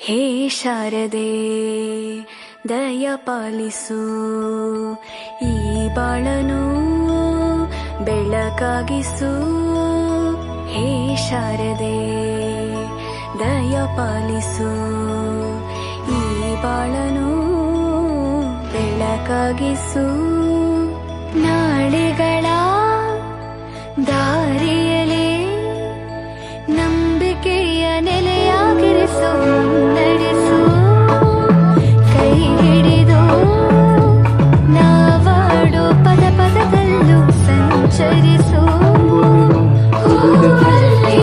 ಹೇ ಶಾರದೆ ದಯ ಪಾಲಿಸು, ಈ ಬಾಳನು ಬೆಳಕಾಗಿಸು. ಹೇ ಶಾರದೆ ದಯ ಪಾಲಿಸು, ಈ ಬಾಳನು ಬೆಳಕಾಗಿಸು. ನಾಳೆಗಳ ದಾರಿಯಲ್ಲಿ ನಂಬಿಕೆಯ ನೆಲೆಯಾಗಿರಿಸು.